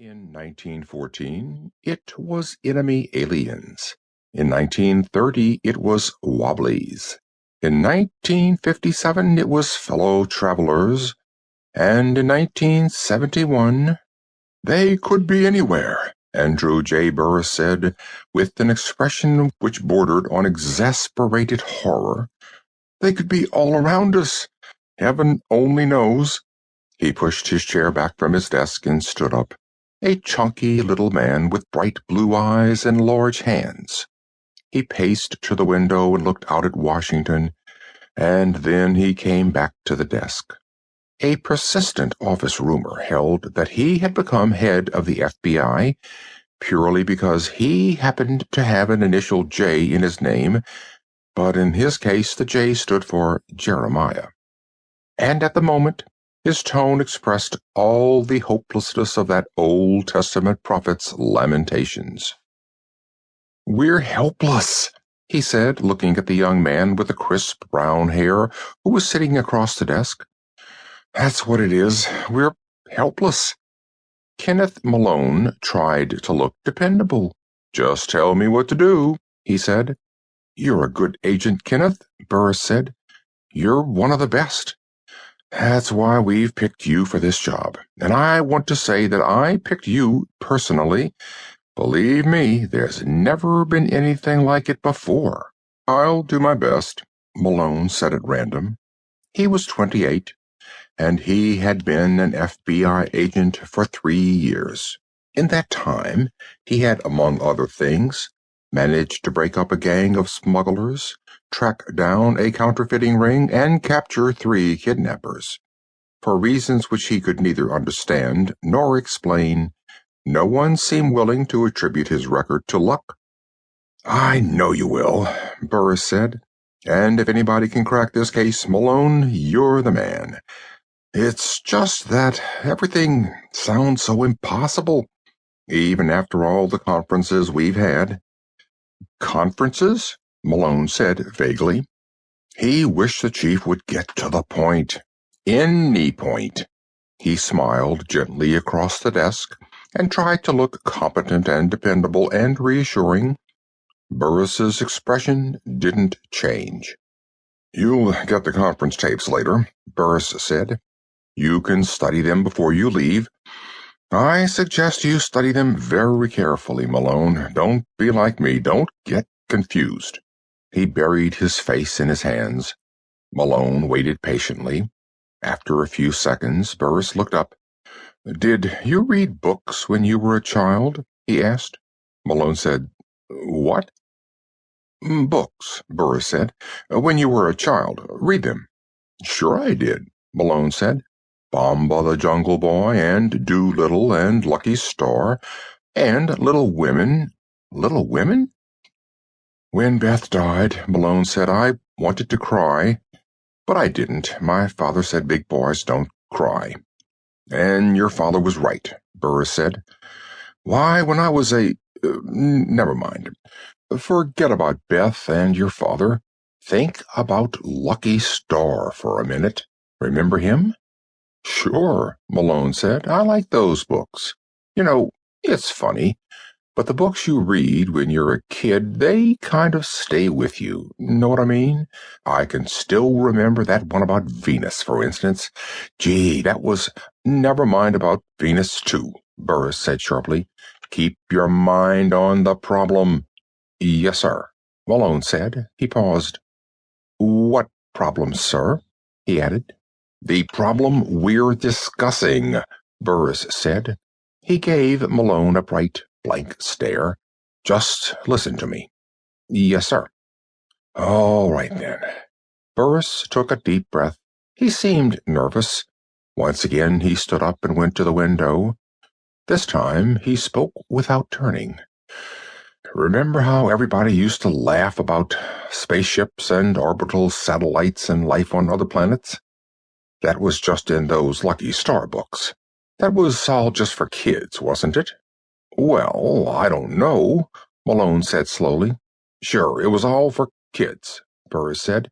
In 1914, it was enemy aliens. In 1930, it was Wobblies. In 1957, it was fellow travelers. And in 1971, they could be anywhere, Andrew J. Burris said, with an expression which bordered on exasperated horror. They could be all around us. Heaven only knows. He pushed his chair back from his desk and stood up, a chunky little man with bright blue eyes and large hands. He paced to the window and looked out at Washington, and then he came back to the desk. A persistent office rumor held that he had become head of the FBI purely because he happened to have an initial J in his name, but in his case the J stood for Jeremiah. And at the moment, his tone expressed all the hopelessness of that Old Testament prophet's lamentations. "We're helpless," he said, looking at the young man with the crisp brown hair who was sitting across the desk. "That's what it is. We're helpless." Kenneth Malone tried to look dependable. "Just tell me what to do," he said. "You're a good agent, Kenneth," Burris said. "You're one of the best. That's why we've picked you for this job, and I want to say that I picked you personally. Believe me, there's never been anything like it before." "I'll do my best," Malone said at random. He was 28, and he had been an FBI agent for 3 years. In that time, he had, among other things, managed to break up a gang of smugglers, track down a counterfeiting ring, and capture 3 kidnappers. For reasons which he could neither understand nor explain, no one seemed willing to attribute his record to luck. "I know you will," Burris said. "And if anybody can crack this case, Malone, you're the man. It's just that everything sounds so impossible, even after all the conferences we've had." "Conferences?" Malone said vaguely. He wished the chief would get to the point. Any point. He smiled gently across the desk and tried to look competent and dependable and reassuring. Burris's expression didn't change. "You'll get the conference tapes later," Burris said. "You can study them before you leave. I suggest you study them very carefully, Malone. Don't be like me. Don't get confused." He buried his face in his hands. Malone waited patiently. After a few seconds, Burris looked up. "Did you read books when you were a child?" he asked. Malone said, "What?" "Books," Burris said. "When you were a child. Read them." "Sure I did," Malone said. "Bomba the Jungle Boy, and Doolittle, and Lucky Star, and Little Women." "Little Women?" "When Beth died," Malone said, "I wanted to cry. But I didn't. My father said big boys don't cry." "And your father was right," Burris said. "Why, when I was never mind. Forget about Beth and your father. Think about Lucky Star for a minute. Remember him?" "Sure," Malone said. "I like those books. You know, it's funny, but the books you read when you're a kid, they kind of stay with you. Know what I mean? I can still remember that one about Venus, for instance. Gee, that was—" "Never mind about Venus, too," Burris said sharply. "Keep your mind on the problem." "Yes, sir," Malone said. He paused. "What problem, sir?" he added. "The problem we're discussing," Burris said. He gave Malone a bright, blank stare. "Just listen to me." "Yes, sir." "All right, then." Burris took a deep breath. He seemed nervous. Once again he stood up and went to the window. This time he spoke without turning. "Remember how everybody used to laugh about spaceships and orbital satellites and life on other planets? That was just in those Lucky Star books. That was all just for kids, wasn't it?" "Well, I don't know," Malone said slowly. "Sure, it was all for kids," Burris said.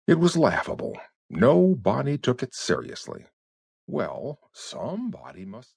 "It was laughable. Nobody took it seriously." "Well, somebody must..."